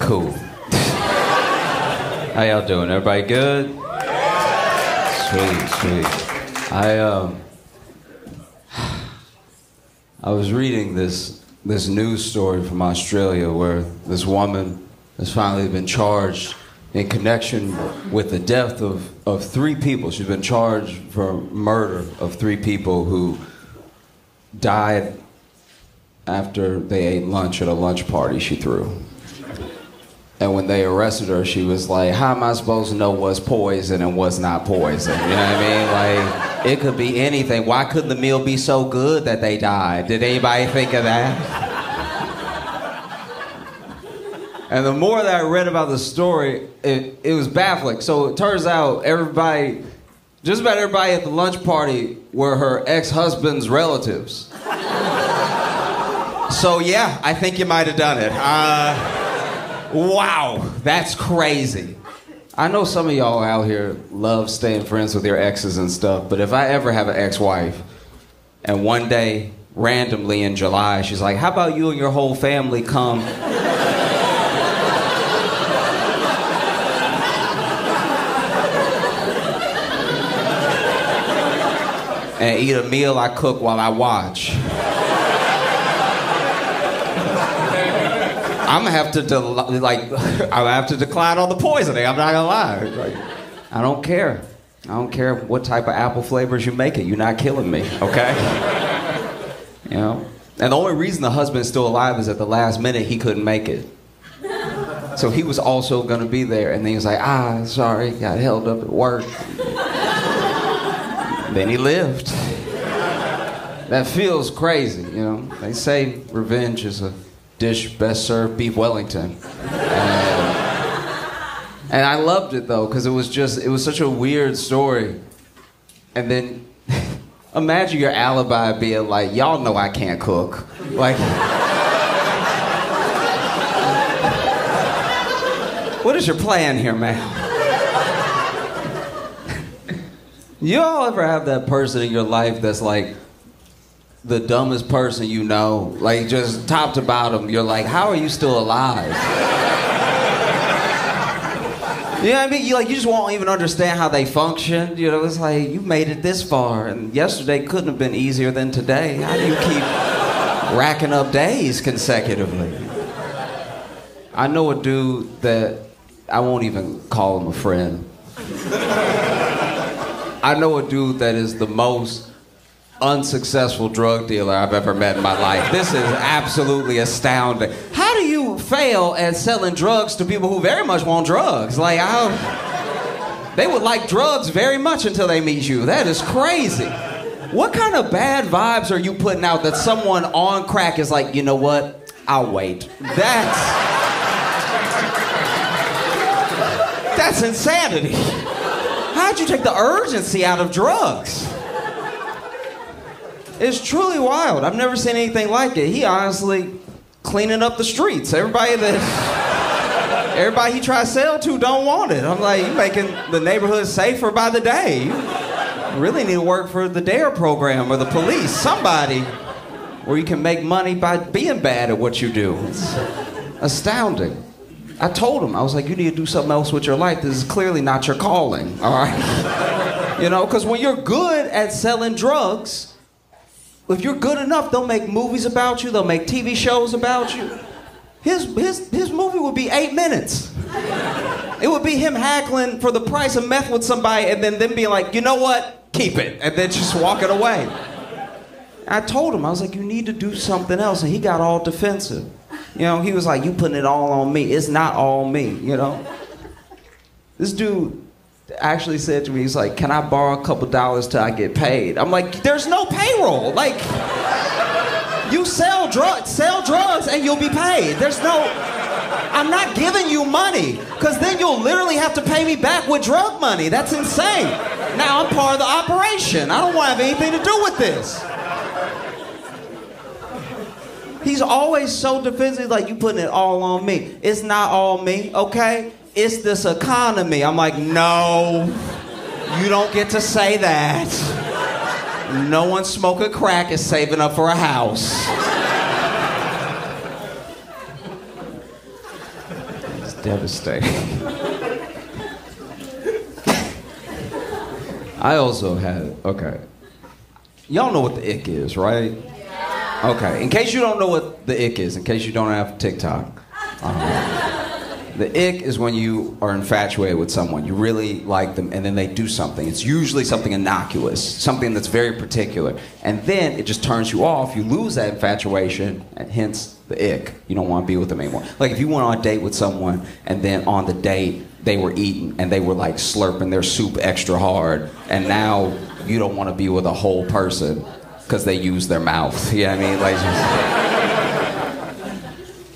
Cool. How y'all doing? Everybody good? Sweet. I was reading this news story from Australia where this woman has finally been charged in connection with the death of 3 people. She's been charged for murder of 3 people who died after they ate lunch at a lunch party she threw. And when they arrested her, she was like, how am I supposed to know what's poison and what's not poison? You know what I mean? Like, it could be anything. Why couldn't the meal be so good that they died? Did anybody think of that? And the more that I read about the story, it was baffling. So it turns out just about everybody at the lunch party were her ex-husband's relatives. So yeah, I think you might have done it. Wow, that's crazy. I know some of y'all out here love staying friends with your exes and stuff, but if I ever have an ex-wife and one day, randomly in July, she's like, how about you and your whole family come and eat a meal I cook while I watch? I'm gonna have to decline all the poisoning. I'm not gonna lie. Like, I don't care. I don't care what type of apple flavors you make it. You're not killing me, okay? You know. And the only reason the husband's still alive is at the last minute he couldn't make it. So he was also gonna be there, and then he was like, sorry, got held up at work. Then he lived. That feels crazy, you know. They say revenge is a dish best served beef Wellington. And I loved it though, because it was such a weird story. And then imagine your alibi being like, y'all know I can't cook. Like, what is your plan here, man? You all ever have that person in your life that's like the dumbest person you know? Like, just top to bottom, you're like, how are you still alive? You know what I mean? You just won't even understand how they function. You know, it's like, you made it this far, and yesterday couldn't have been easier than today. How do you keep racking up days consecutively? I know a dude that, I won't even call him a friend. I know a dude that is the most unsuccessful drug dealer I've ever met in my life. This is absolutely astounding. How do you fail at selling drugs to people who very much want drugs? Like, they would like drugs very much until they meet you. That is crazy. What kind of bad vibes are you putting out that someone on crack is like, you know what? I'll wait. That's insanity. How'd you take the urgency out of drugs? It's truly wild. I've never seen anything like it. He honestly cleaning up the streets. Everybody he tries to sell to don't want it. I'm like, you making the neighborhood safer by the day. You really need to work for the DARE program or the police. Somebody where you can make money by being bad at what you do. It's astounding. I told him, I was like, you need to do something else with your life. This is clearly not your calling, all right? You know, because when you're good at selling drugs, if you're good enough, they'll make movies about you. They'll make TV shows about you. His movie would be 8 minutes. It would be him haggling for the price of meth with somebody and then them being like, you know what? Keep it. And then just walking away. I told him, I was like, you need to do something else. And he got all defensive. You know, he was like, you putting it all on me. It's not all me, you know? This dude actually said to me, he's like, can I borrow a couple dollars till I get paid? I'm like, there's no payroll. Like, you sell drugs and you'll be paid. I'm not giving you money, because then you'll literally have to pay me back with drug money. That's insane. Now I'm part of the operation. I don't want to have anything to do with this. He's always so defensive, like, you putting it all on me. It's not all me, okay? It's this economy. I'm like, no, you don't get to say that. No one smoking crack is saving up for a house. devastating. I also had, okay. Y'all know what the ick is, right? Yeah. Okay, in case you don't know what the ick is, in case you don't have TikTok, the ick is when you are infatuated with someone. You really like them, and then they do something. It's usually something innocuous, something that's very particular. And then it just turns you off. You lose that infatuation, and hence the ick. You don't want to be with them anymore. Like if you went on a date with someone, and then on the date, they were eating, and they were like slurping their soup extra hard, and now you don't want to be with a whole person because they use their mouth. You know what I mean? Like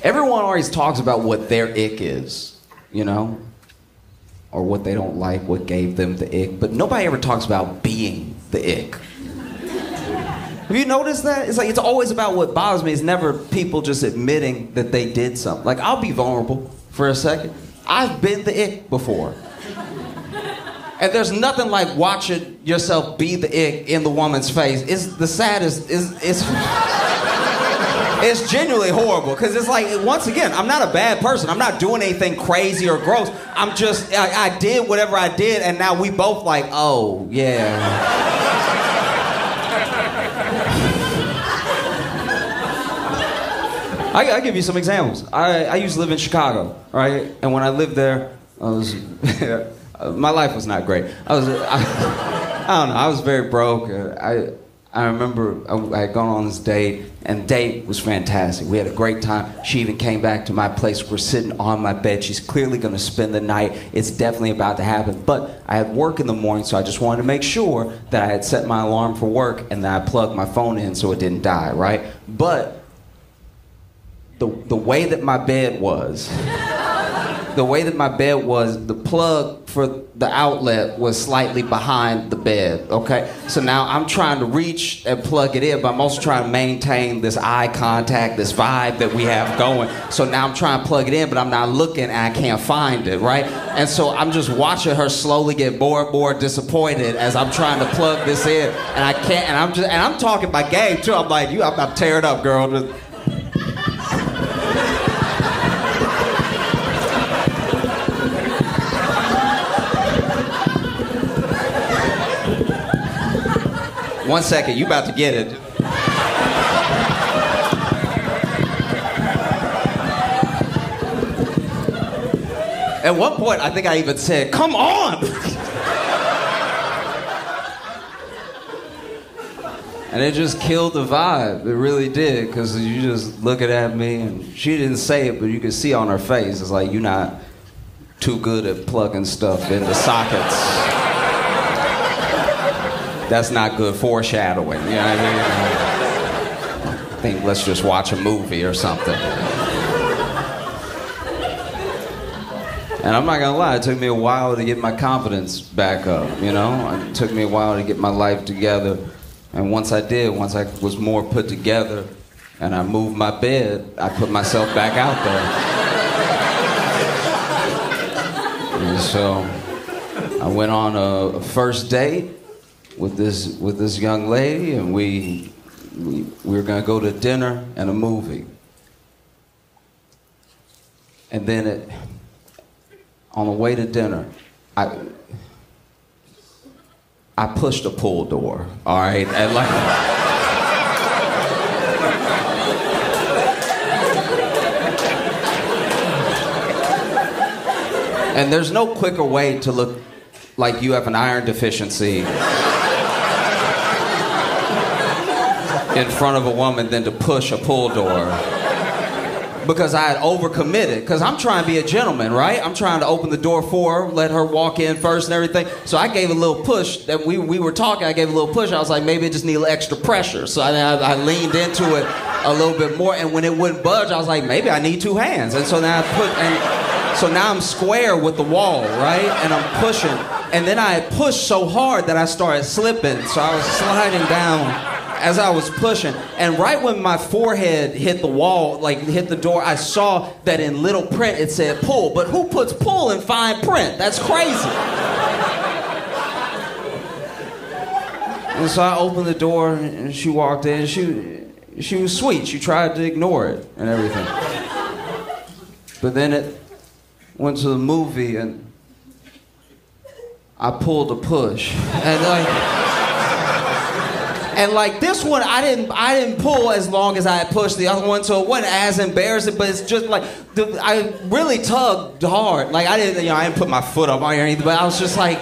everyone always talks about what their ick is, you know? Or what they don't like, what gave them the ick. But nobody ever talks about being the ick. Have you noticed that? It's like it's always about what bothers me. It's never people just admitting that they did something. Like, I'll be vulnerable for a second. I've been the ick before. And there's nothing like watching yourself be the ick in the woman's face. It's the saddest, it's genuinely horrible, because it's like, once again, I'm not a bad person. I'm not doing anything crazy or gross. I'm just, I did whatever I did, and now we both like, oh, yeah. I'll give you some examples. I used to live in Chicago, right? And when I lived there, I was, my life was not great. I don't know, I was very broke. I remember I had gone on this date, and the date was fantastic. We had a great time. She even came back to my place. We're sitting on my bed. She's clearly going to spend the night. It's definitely about to happen. But I had work in the morning, so I just wanted to make sure that I had set my alarm for work and that I plugged my phone in so it didn't die, right? But the way that my bed was, the plug for the outlet was slightly behind the bed, okay? So now I'm trying to reach and plug it in, but I'm also trying to maintain this eye contact, this vibe that we have going. So now I'm trying to plug it in, but I'm not looking and I can't find it, right? And so I'm just watching her slowly get more disappointed as I'm trying to plug this in, and I can't, and I'm talking my game too. I'm like, I'm tearing up, girl. One second, you about to get it. At one point, I think I even said, "Come on!" And it just killed the vibe. It really did, because you just looking at me, and she didn't say it, but you could see on her face, it's like, you're not too good at plugging stuff into sockets. That's not good foreshadowing, you know what I mean? I think let's just watch a movie or something. And I'm not gonna lie, it took me a while to get my confidence back up, you know? It took me a while to get my life together. And once I did, once I was more put together and I moved my bed, I put myself back out there. And so I went on a first date with this young lady, and we were gonna go to dinner and a movie. And then on the way to dinner, I pushed a pull door, all right? And like, and there's no quicker way to look like you have an iron deficiency in front of a woman than to push a pull door. Because I had overcommitted, because I'm trying to be a gentleman, right? I'm trying to open the door for her, let her walk in first and everything. So I gave a little push. That we were talking, I gave a little push. I was like, maybe it just needs extra pressure. So I leaned into it a little bit more, and when it wouldn't budge, I was like, maybe I need two hands. And so now so now I'm square with the wall, right? And I'm pushing. And then I had pushed so hard that I started slipping. So I was sliding down as I was pushing. And right when my forehead hit the wall, like hit the door, I saw that in little print it said pull. But who puts pull in fine print? That's crazy. And so I opened the door and she walked in. She was sweet. She tried to ignore it and everything. But then went to the movie and I pulled a push. And like this one, I didn't pull as long as I had pushed the other one, so it wasn't as embarrassing. But it's just like I really tugged hard. Like I didn't put my foot up on or anything. But I was just like,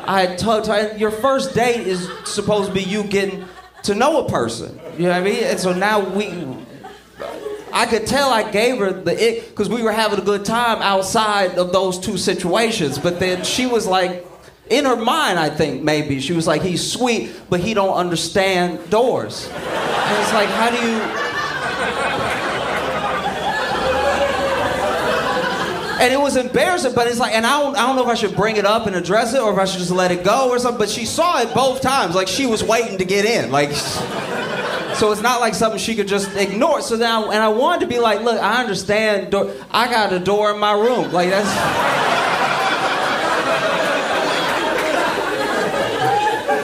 I tugged. Your first date is supposed to be you getting to know a person. You know what I mean? And so now I could tell I gave her the ick because we were having a good time outside of those two situations. But then she was like, in her mind, I think maybe she was like, he's sweet, but he don't understand doors. And it's like, how do you? And it was embarrassing, but it's like, and I don't know if I should bring it up and address it or if I should just let it go or something. But she saw it both times, like she was waiting to get in, like. So it's not like something she could just ignore. So now, and I wanted to be like, look, I understand. I got a door in my room, like that's.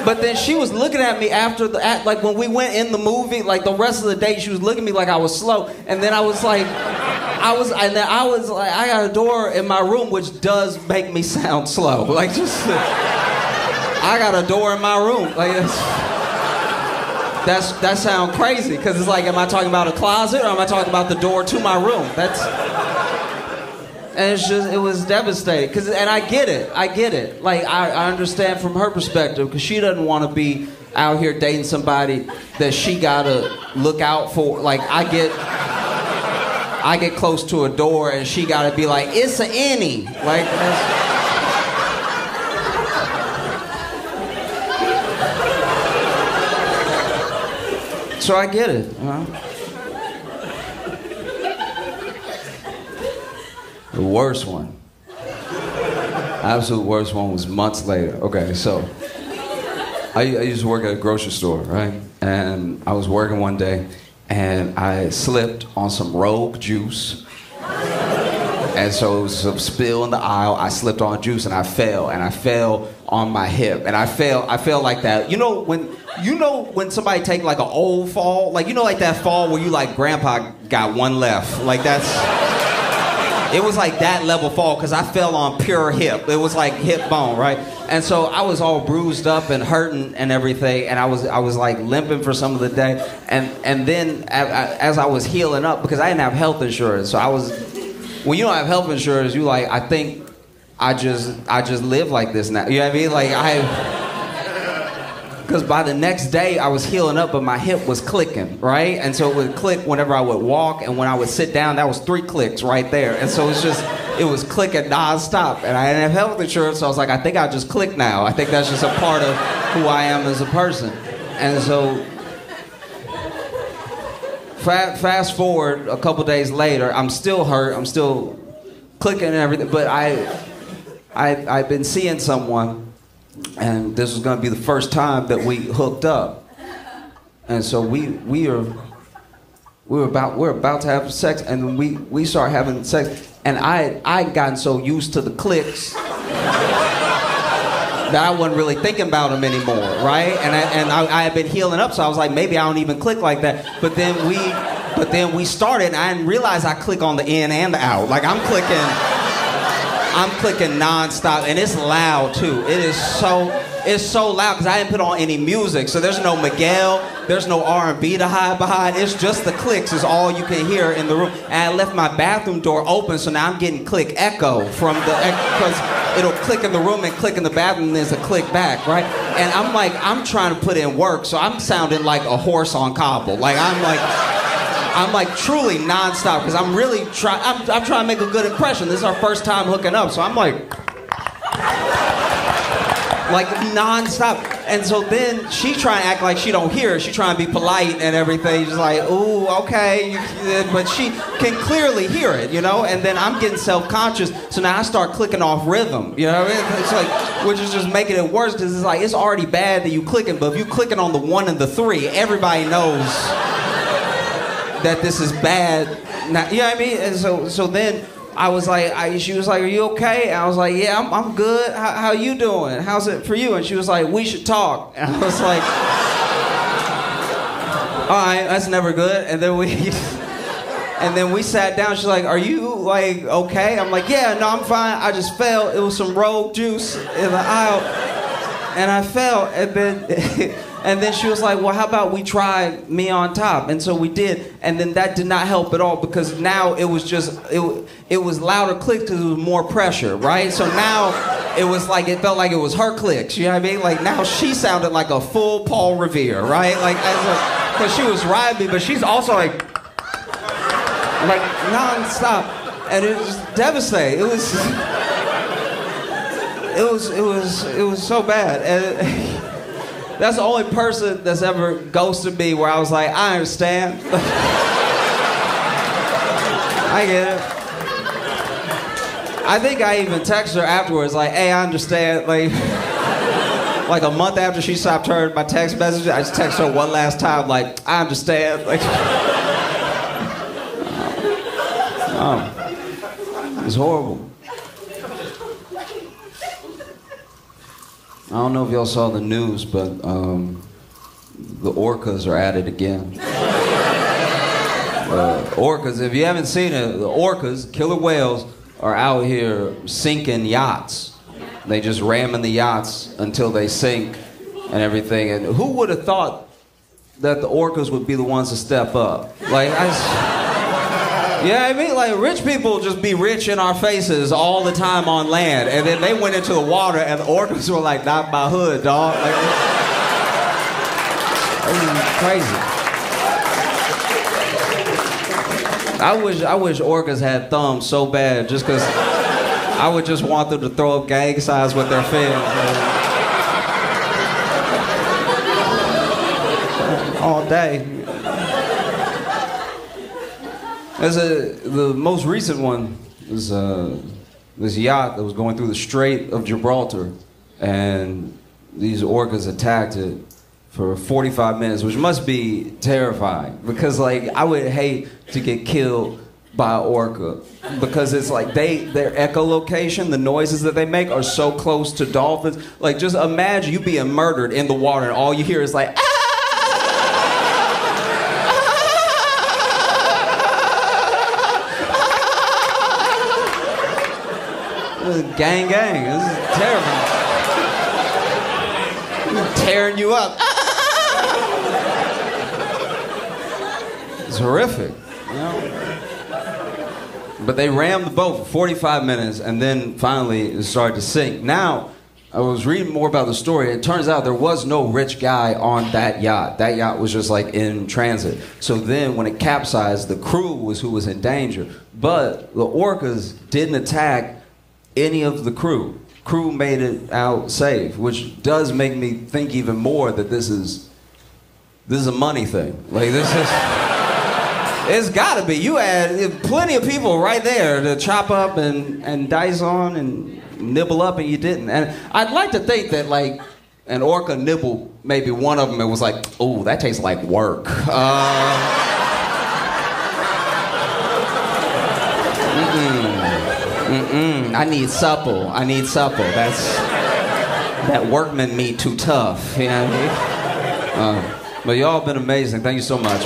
But then she was looking at me after like when we went in the movie, like the rest of the day, she was looking at me like I was slow. And then I was like, I got a door in my room, which does make me sound slow. Like just, I got a door in my room. Like that sounds crazy because it's like, am I talking about a closet or am I talking about the door to my room? And it's just, it was devastating. And I get it. Like, I understand from her perspective, because she doesn't want to be out here dating somebody that she gotta look out for. Like, I get close to a door and she gotta be like, it's an innie. Like, so I get it, you know? The worst one, absolute worst one was months later. Okay, so I used to work at a grocery store, right? And I was working one day and I slipped on some Rogue juice. And so it was a spill in the aisle. I slipped on juice and I fell on my hip. And I fell like that. You know when somebody take like an old fall? Like, you know, like that fall where you like, grandpa got one left. Like it was like that level fall because I fell on pure hip. It was like hip bone, right? And so I was all bruised up and hurting and everything, and I was like limping for some of the day. And then as I was healing up, because I didn't have health insurance, so when you don't have health insurance, you like, I think I just live like this now. You know what I mean? Like because by the next day I was healing up, but my hip was clicking, right? And so it would click whenever I would walk, and when I would sit down, that was 3 clicks right there. And so it was clicking nonstop. And I didn't have health insurance, so I was like, I think I'll just click now. I think that's just a part of who I am as a person. And so fast forward a couple days later, I'm still hurt, I'm still clicking and everything, but I've been seeing someone. And this was going to be the first time that we hooked up, and so we're about to have sex, and we start having sex, and I'd gotten so used to the clicks that I wasn't really thinking about them anymore, right? And I had been healing up, so I was like, maybe I don't even click like that. But then we started, and I didn't realize I click on the in and the out. Like I'm clicking nonstop, and it's loud too. It's so loud because I didn't put on any music, so there's no Miguel, there's no R&B to hide behind. It's just the clicks is all you can hear in the room. And I left my bathroom door open, so now I'm getting click echo from because it'll click in the room and click in the bathroom, and there's a click back, right? And I'm trying to put in work, so I'm sounding like a horse on cobble. Like I'm like truly nonstop because I'm really trying. I'm trying to make a good impression. This is our first time hooking up, so I'm like nonstop. And so then she trying to act like she don't hear. She trying to be polite and everything. She's like, ooh, okay, but she can clearly hear it, you know. And then I'm getting self-conscious, so now I start clicking off rhythm, you know what I mean? It's like, which is just making it worse because it's like it's already bad that you clicking, but if you clicking on the 1 and the 3, everybody knows that this is bad. Now, you know what I mean? And so then I was like, she was like, are you okay? And I was like, yeah, I'm good. How you doing? How's it for you? And she was like, we should talk. And I was like, all right, that's never good. And then And then we sat down. She's like, "Are you like okay?" I'm like, "Yeah, no, I'm fine. I just fell. It was some rogue juice in the aisle, and I fell." And then she was like, "Well, how about we try me on top?" And so we did. And then that did not help at all because now it was just it was louder clicks because it was more pressure, right? So now it was like it felt like it was her clicks. You know what I mean? Like now she sounded like a full Paul Revere, right? Like because she was riding me, but she's also like non-stop, and it was devastating. It was so bad. And that's the only person that's ever ghosted me where I was like, I understand. I get it. I think I even texted her afterwards, like, hey, I understand. Like a month after she stopped hearing my text message, I just texted her one last time, like, I understand. Like, it was horrible. I don't know if y'all saw the news, but the orcas are at it again. Orcas, if you haven't seen it, the orcas, killer whales, are out here sinking yachts. They just ramming the yachts until they sink and everything. And who would have thought that the orcas would be the ones to step up? Like, yeah, I mean, like, rich people just be rich in our faces all the time on land, and then they went into the water, and the orcas were like, not my hood, dog. Like, crazy. I wish orcas had thumbs so bad, just because I would just want them to throw up gang signs with their fins. All day. The most recent one was this yacht that was going through the Strait of Gibraltar, and these orcas attacked it for 45 minutes, which must be terrifying because, like, I would hate to get killed by an orca because it's like their echolocation, the noises that they make are so close to dolphins. Like, just imagine you being murdered in the water and all you hear is like, ah! Gang, gang. This is terrible. Tearing you up. It's horrific, you know? But they rammed the boat for 45 minutes, and then finally it started to sink. Now, I was reading more about the story. It turns out there was no rich guy on that yacht. That yacht was just like in transit. So then when it capsized, the crew was who was in danger. But the orcas didn't attack any of the crew. Crew made it out safe, which does make me think even more that this is a money thing. Like, this is, it's gotta be. You had plenty of people right there to chop up and dice on and nibble up, and you didn't. And I'd like to think that, like, an orca nibbled maybe one of them and was like, oh, that tastes like work. I need supple. That workman meat too tough. You know what I mean? But y'all been amazing. Thank you so much.